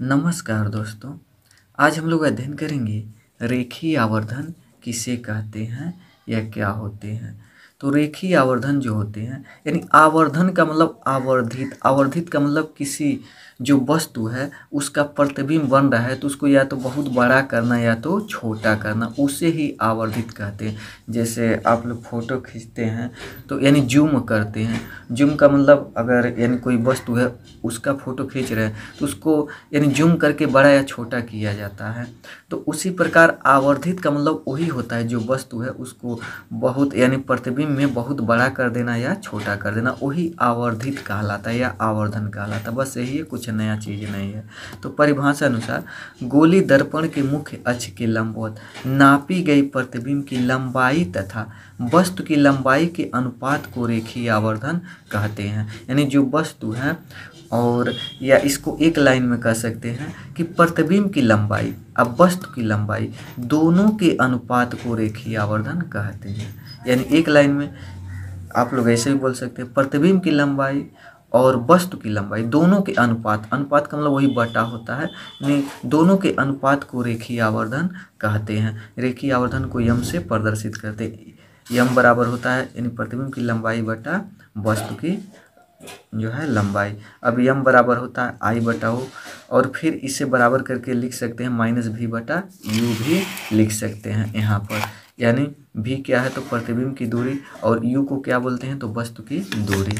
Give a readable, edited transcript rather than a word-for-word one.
नमस्कार दोस्तों। आज हम लोग अध्ययन करेंगे रेखीय आवर्धन किसे कहते हैं या क्या होते हैं। तो रेखीय आवर्धन जो होते हैं यानी आवर्धन का मतलब आवर्धित का मतलब किसी जो वस्तु है उसका प्रतिबिंब बन रहा है तो उसको या तो बहुत बड़ा करना या तो छोटा करना, उसे ही आवर्धित कहते हैं। जैसे आप लोग फोटो खींचते हैं तो यानी जूम करते हैं। जूम का मतलब अगर यानी कोई वस्तु है उसका फ़ोटो खींच रहे हैं तो उसको यानी जूम करके बड़ा या छोटा किया जाता है। तो उसी प्रकार आवर्धित का मतलब वही होता है जो वस्तु है उसको बहुत यानी प्रतिबिंब में बहुत बड़ा कर देना या छोटा कर देना, वही आवर्धित कहलाता है या आवर्धन कहलाता है। बस यही है, कुछ नया चीज़ नहीं है। तो परिभाषा अनुसार गोली दर्पण के मुख्य अक्ष के लंबवत नापी गई प्रतिबिंब की लंबाई तथा वस्तु की लंबाई के अनुपात को रेखीय आवर्धन कहते हैं। यानी जो वस्तु है और या इसको एक लाइन में कह सकते हैं कि प्रतिबिंब की लंबाई अब वस्तु की लंबाई दोनों के अनुपात को रेखीय आवर्धन कहते हैं। यानी एक लाइन में आप लोग ऐसे भी बोल सकते हैं, प्रतिबिंब की लंबाई और वस्तु की लंबाई दोनों के अनुपात का मतलब वही बटा होता है, यानी दोनों के अनुपात को रेखीय आवर्धन कहते हैं। रेखीय आवर्धन को यम से प्रदर्शित करते हैं। यम बराबर होता है यानी प्रतिबिंब की लंबाई बटा वस्तु की जो है लंबाई। अब यम बराबर होता है आई बटा ओ, और फिर इसे बराबर करके लिख सकते हैं माइनस भी बटा यू भी लिख सकते हैं यहाँ पर। यानी भी क्या है तो प्रतिबिंब की दूरी और यू को क्या बोलते हैं तो वस्तु की दूरी।